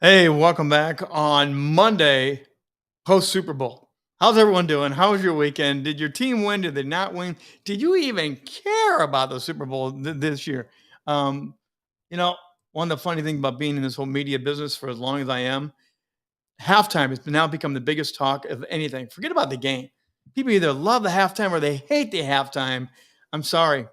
Hey, welcome back on Monday post Super Bowl. How's everyone doing? How was your weekend? Did your team win? Did they not win? Did you even care about the Super Bowl this year? Um, you know, one of the funny things about being in this whole media business for as long as I am, halftime has now become the biggest talk of anything. Forget about the game. People either love the halftime or they hate the halftime. I'm sorry.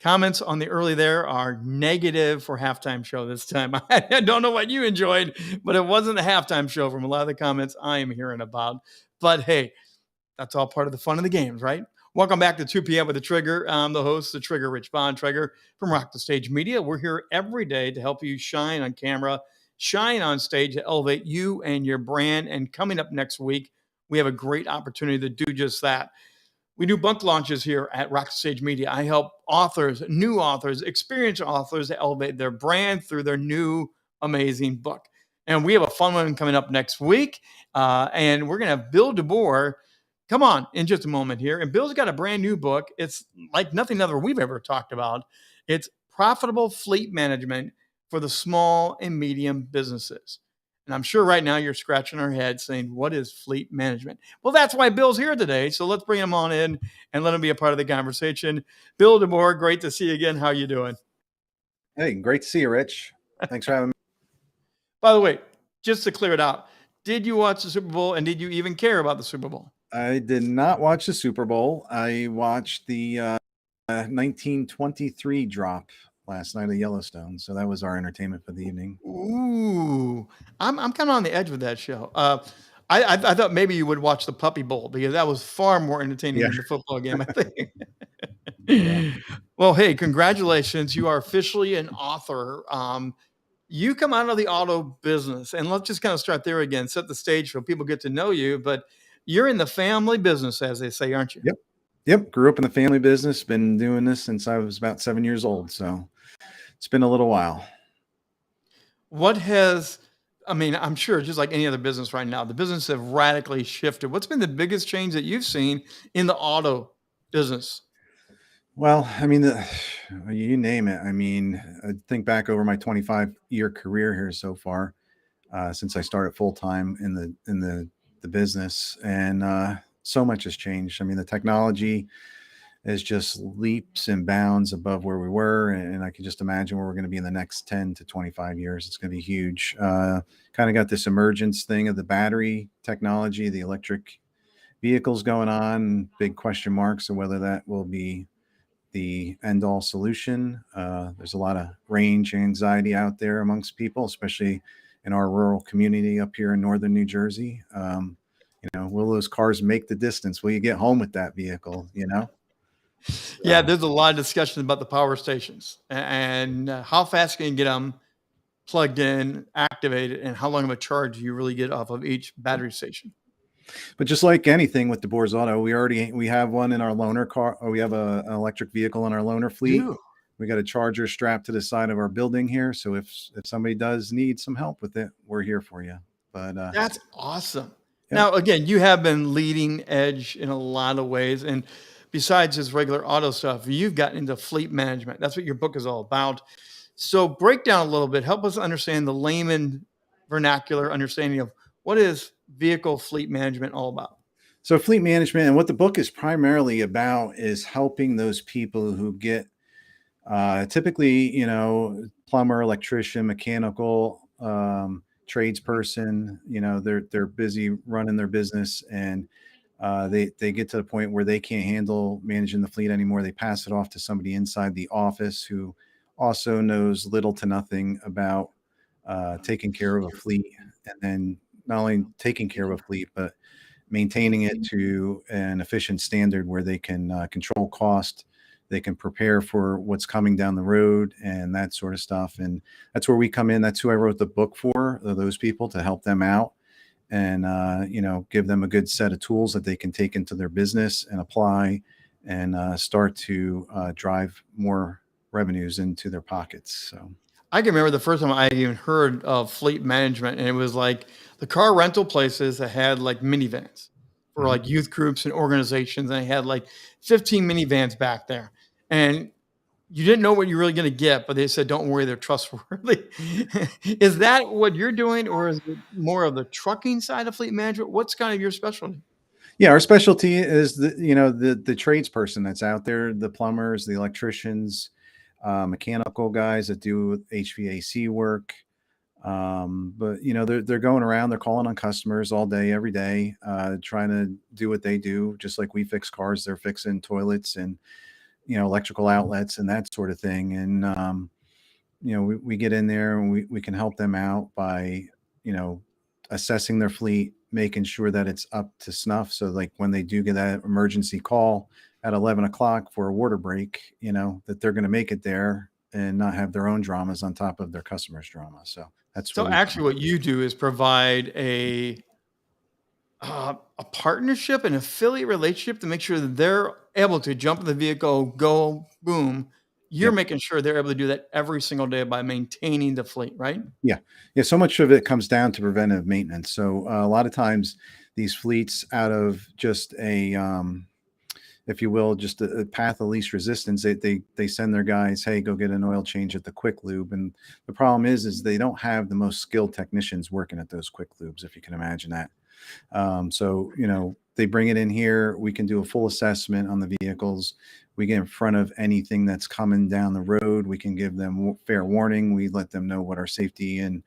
Comments on the early there are negative for halftime show this time. I don't know what you enjoyed, but it wasn't the halftime show from a lot of the comments I am hearing about. But hey, that's all part of the fun of the games, right? Welcome back to 2 p.m. with the Trigger. I'm the host, the Trigger, Rich Bontrager from Rock the Stage Media. We're here every day to help you shine on camera, shine on stage to elevate you and your brand. And coming up next week, we have a great opportunity to do just that. We do book launches here at Rock Stage Media. I help authors, new authors, experienced authors to elevate their brand through their new amazing book. And we have a fun one coming up next week. And we're going to have Bill Deboer come on in just a moment here. And Bill's got a brand new book. It's like nothing other we've ever talked about. It's Profitable Fleet Management for the Small and Medium Businesses. And I'm sure right now you're scratching your head saying, what is fleet management? Well, that's why Bill's here today. So let's bring him on in and let him be a part of the conversation. Bill Deboer, great to see you again. How you doing? Hey, great to see you, Rich. Thanks for having me. By the way, just to clear it out, did you watch the Super Bowl and did you even care about the Super Bowl? I did not watch the Super Bowl. I watched the 1923 drop last night at Yellowstone. So that was our entertainment for the evening. Ooh, I'm kind of on the edge with that show. I thought maybe you would watch the Puppy Bowl because that was far more entertaining than the football game, I think. Yeah. Well, hey, congratulations. You are officially an author. You come out of the auto business, and let's just kind of start there again, set the stage so people get to know you, but you're in the family business, as they say, aren't you? Yep. Grew up in the family business. Been doing this since I was about 7 years old. So it's been a little while. I'm sure just like any other business right now, the business have radically shifted. What's been the biggest change that you've seen in the auto business? Well, you name it. I think back over my 25-year career here so far, since I started full time in the business, and so much has changed. The technology is just leaps and bounds above where we were, and I can just imagine where we're going to be in the next 10 to 25 years. It's going to be huge. Kind of got this emergence thing of the battery technology, the electric vehicles going on. Big question marks of whether that will be the end all solution. There's a lot of range anxiety out there amongst people, especially in our rural community up here in northern New Jersey. Will those cars make the distance? Will you get home with that vehicle? Yeah, there's a lot of discussion about the power stations and how fast can you get them plugged in, activated, and how long of a charge do you really get off of each battery station? But just like anything with DeBoer's Auto, we have one in our loaner car, or we have an electric vehicle in our loaner fleet. We got a charger strapped to the side of our building here. So if somebody does need some help with it, we're here for you. But that's awesome. Yeah. Now, again, you have been leading edge in a lot of ways. And besides just regular auto stuff, you've gotten into fleet management. That's what your book is all about. So break down a little bit. Help us understand the layman vernacular understanding of what is vehicle fleet management all about. So fleet management, and what the book is primarily about, is helping those people who get typically, plumber, electrician, mechanical, tradesperson. They're busy running their business, and they get to the point where they can't handle managing the fleet anymore. They pass it off to somebody inside the office who also knows little to nothing about taking care of a fleet, and then not only taking care of a fleet, but maintaining it to an efficient standard where they can control cost, they can prepare for what's coming down the road, and that sort of stuff. And that's where we come in. That's who I wrote the book for, those people, to help them out and give them a good set of tools that they can take into their business and apply and start to drive more revenues into their pockets. So I can remember the first time I even heard of fleet management, and it was like the car rental places that had like minivans for like youth groups and organizations, and they had like 15 minivans back there. And you didn't know what you're really gonna get, but they said, "Don't worry, they're trustworthy." Is that what you're doing, or is it more of the trucking side of fleet management? What's kind of your specialty? Yeah, our specialty is the tradesperson that's out there, the plumbers, the electricians, mechanical guys that do HVAC work. But they're going around, they're calling on customers all day, every day, trying to do what they do, just like we fix cars, they're fixing toilets and electrical outlets and that sort of thing. And we get in there and we can help them out by you know assessing their fleet, making sure that it's up to snuff, so like when they do get that emergency call at 11 o'clock for a water break, that they're going to make it there and not have their own dramas on top of their customers drama. So that's where So we come actually, in. what you do is provide a partnership, an affiliate relationship to make sure that they're able to jump in the vehicle, go boom. You're Yep. making sure they're able to do that every single day by maintaining the fleet, right? Yeah. Yeah. So much of it comes down to preventive maintenance. So a lot of times these fleets, out of just if you will, just a path of least resistance, they send their guys, hey, go get an oil change at the quick lube. And the problem is they don't have the most skilled technicians working at those quick lubes, if you can imagine that. So, they bring it in here. We can do a full assessment on the vehicles. We get in front of anything that's coming down the road. We can give them fair warning. We let them know what our safety and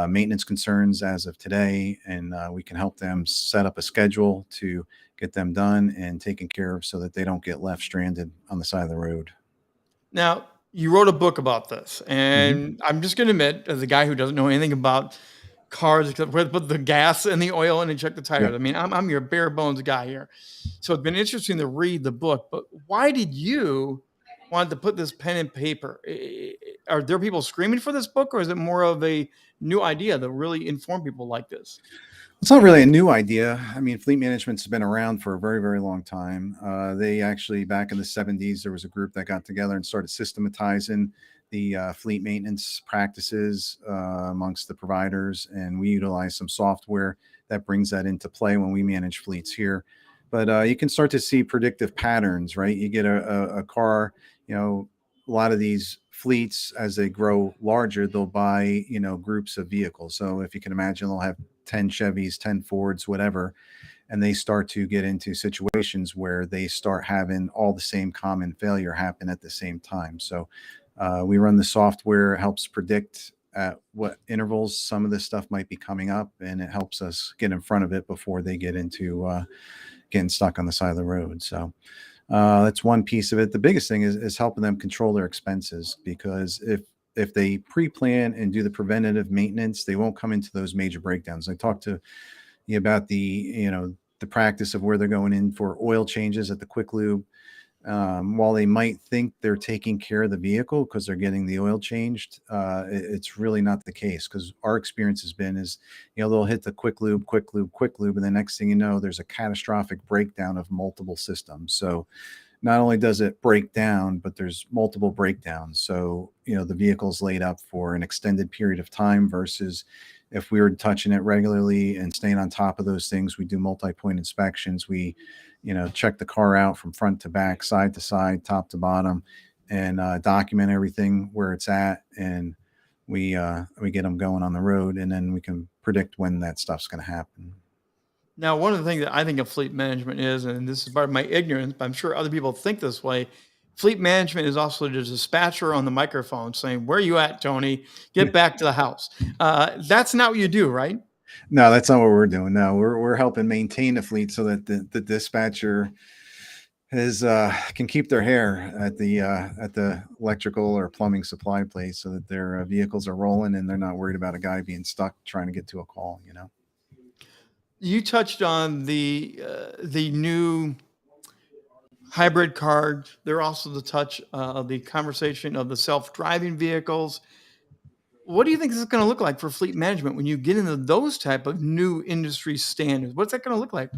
maintenance concerns as of today, and we can help them set up a schedule to get them done and taken care of so that they don't get left stranded on the side of the road. Now, you wrote a book about this, Hmm. and I'm just going to admit, as a guy who doesn't know anything about cars except for put the gas and the oil in and check the Yeah. tires. I mean, I'm your bare bones guy here. So it's been interesting to read the book, but why did you want to put this pen and paper? Are there people screaming for this book, or is it more of a new idea to really inform people like this? It's not really a new idea. I mean, fleet management's been around for a very, very long time. They actually, back in the 70s, there was a group that got together and started systematizing the fleet maintenance practices amongst the providers. And we utilize some software that brings that into play when we manage fleets here. But you can start to see predictive patterns, right? You get a car, a lot of these fleets, as they grow larger, they'll buy, groups of vehicles. So if you can imagine, they'll have 10 Chevys, 10 Fords, whatever, and they start to get into situations where they start having all the same common failure happen at the same time. So we run the software, helps predict at what intervals some of this stuff might be coming up, and it helps us get in front of it before they get into getting stuck on the side of the road. So that's one piece of it. The biggest thing is helping them control their expenses, because if they pre-plan and do the preventative maintenance, they won't come into those major breakdowns. I talked to you about the practice of where they're going in for oil changes at the quick lube. While they might think they're taking care of the vehicle because they're getting the oil changed, it's really not the case. Because our experience has been is, they'll hit the quick lube, quick lube, quick lube, and the next thing you know, there's a catastrophic breakdown of multiple systems. So not only does it break down, but there's multiple breakdowns. So, the vehicle's laid up for an extended period of time versus if we were touching it regularly and staying on top of those things. We do multi-point inspections. We, check the car out from front to back, side to side, top to bottom, and document everything where it's at. And we get them going on the road, and then we can predict when that stuff's going to happen. Now, one of the things that I think of fleet management is, and this is part of my ignorance, but I'm sure other people think this way. Fleet management is also the dispatcher on the microphone saying, "Where you at, Tony? Get back to the house." That's not what you do, right? No, that's not what we're doing. No, we're helping maintain the fleet so that the dispatcher is can keep their hair at the electrical or plumbing supply place, so that their vehicles are rolling and they're not worried about a guy being stuck trying to get to a call. You touched on the new hybrid cars. They're also the touch of the conversation of the self-driving vehicles. What do you think this is going to look like for fleet management when you get into those type of new industry standards? What's that going to look like?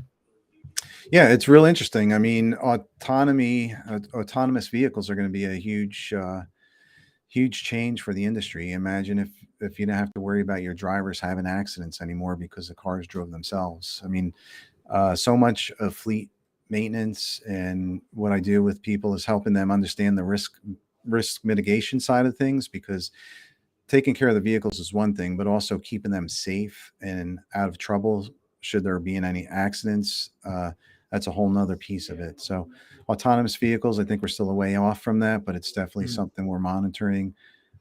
Yeah, it's real interesting. I mean, autonomous vehicles are going to be a huge change for the industry. Imagine if you don't have to worry about your drivers having accidents anymore because the cars drove themselves. I mean, so much of fleet maintenance and what I do with people is helping them understand the risk risk mitigation side of things, because taking care of the vehicles is one thing, but also keeping them safe and out of trouble should there be any accidents. That's a whole nother piece of it. So autonomous vehicles, I think we're still a way off from that, but it's definitely Mm. something we're monitoring.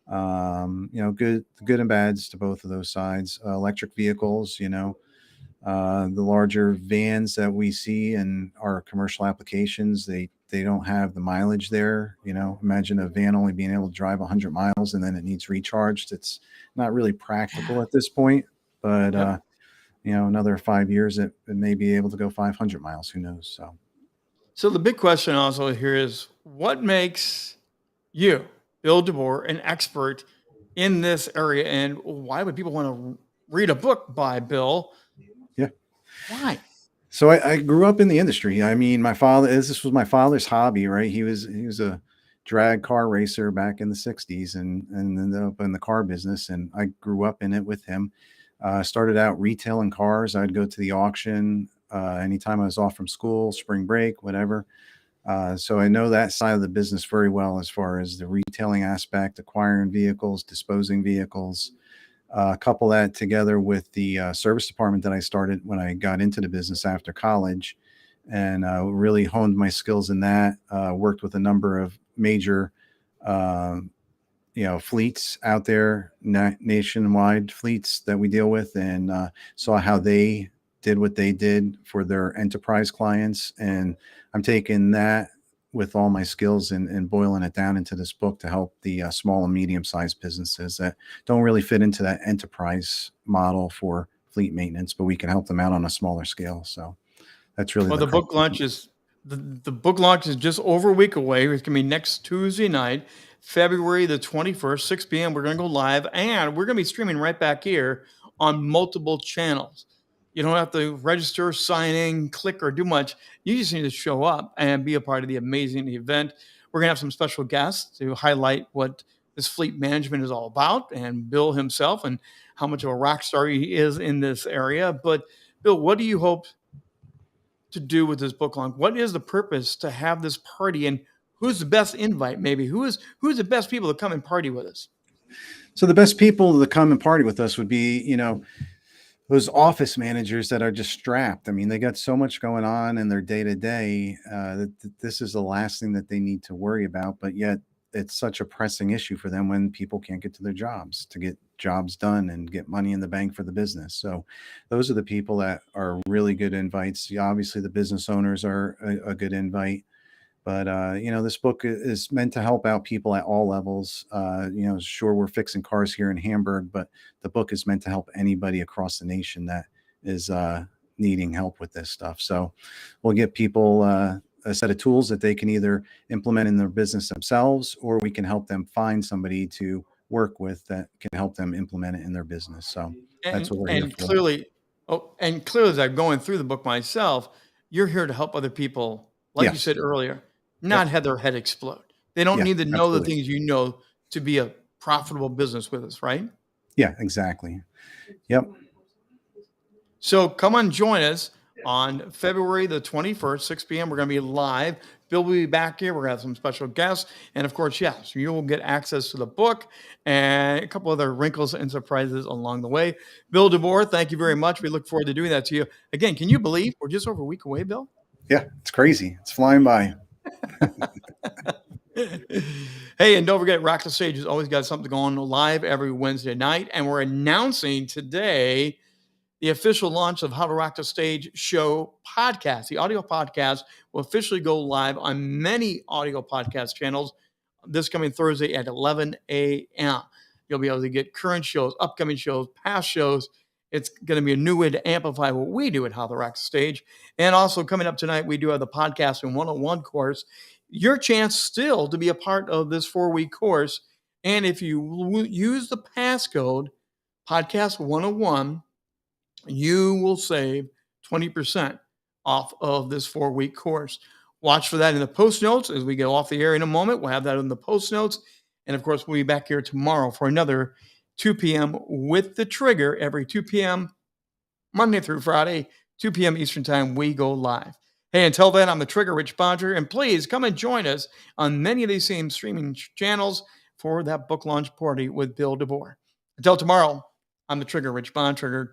Good and bads to both of those sides. Electric vehicles, the larger vans that we see in our commercial applications, they don't have the mileage there. Imagine a van only being able to drive 100 miles and then it needs recharged. It's not really practical at this point, but Yep. another 5 years it may be able to go 500 miles. Who knows? So So the big question also here is what makes you, Bill Deboer, an expert in this area, and why would people want to read a book by Bill? yeah. Why? So I grew up in the industry. I mean, this was my father's hobby, right? He was a drag car racer back in the 60s and ended up in the car business. And I grew up in it with him. Started out retailing cars. I'd go to the auction anytime I was off from school, spring break, whatever. So I know that side of the business very well as far as the retailing aspect, acquiring vehicles, disposing vehicles. Couple that together with the service department that I started when I got into the business after college, and really honed my skills in that. Worked with a number of major, uh, fleets out there, nationwide fleets that we deal with, and saw how they did what they did for their enterprise clients. And I'm taking that with all my skills and boiling it down into this book to help the small and medium sized businesses that don't really fit into that enterprise model for fleet maintenance, but we can help them out on a smaller scale. So that's really Well, the the crux book of launch is the book launch is just over a week away. It's gonna be next Tuesday night, February the 21st, 6 p.m. We're gonna go live, and we're gonna be streaming right back here on multiple channels. You don't have to register, sign in, click, or do much. You just need to show up and be a part of the amazing event. We're gonna have some special guests to highlight what this fleet management is all about, and Bill himself, and how much of a rock star he is in this area. But Bill, what do you hope to do with this book launch? What is the purpose to have this party, and who's the best invite? Maybe who's the best people to come and party with us? So the best people to come and party with us would be, those office managers that are just strapped. I mean, they got so much going on in their day to day that this is the last thing that they need to worry about. But yet, it's such a pressing issue for them when people can't get to their jobs to get jobs done and get money in the bank for the business. So, those are the people that are really good invites. Yeah, obviously, the business owners are a good invite. But this book is meant to help out people at all levels. Sure, we're fixing cars here in Hamburg, but the book is meant to help anybody across the nation that is needing help with this stuff. So we'll get people a set of tools that they can either implement in their business themselves, or we can help them find somebody to work with that can help them implement it in their business. So that's And what we're here and for. clearly, and clearly, as I'm going through the book myself, you're here to help other people, like you Yes. said earlier, Yep. not have their head explode. They don't Yeah. need to know the Absolutely. things you know to be a profitable business with us, right? Yeah. Exactly. Yep. So come on, join us on February the 21st, 6 p.m. We're going to be live. Bill will be back here. We're going to have some special guests. And of course, yes, you will get access to the book and a couple other wrinkles and surprises along the way. Bill Deboer, thank you very much. We look forward to doing that to you. Again, can you believe we're just over a week away, Bill? Yeah. It's crazy. It's flying by. Hey, and don't forget, Rock the Stage has always got something going on live every Wednesday night. And we're announcing today the official launch of How to Rock the Stage show podcast. The audio podcast will officially go live on many audio podcast channels this coming Thursday at 11 a.m. You'll be able to get current shows, upcoming shows, past shows. It's going to be a new way to amplify what we do at How to Rock the Stage. And also coming up tonight, we do have the Podcasting 101 course. Your chance still to be a part of this 4-week course. And if you use the passcode Podcast 101, you will save 20% off of this 4-week course. Watch for that in the post notes as we go off the air in a moment. We'll have that in the post notes. And of course, we'll be back here tomorrow for another 2 p.m. with the trigger every 2 p.m. Monday through Friday, 2 p.m. Eastern Time. We go live. Hey, until then, I'm the Trigger Rich Bodger, and please come and join us on many of these same streaming channels for that book launch party with Bill Deboar. Until tomorrow, I'm the Trigger Rich Bodger.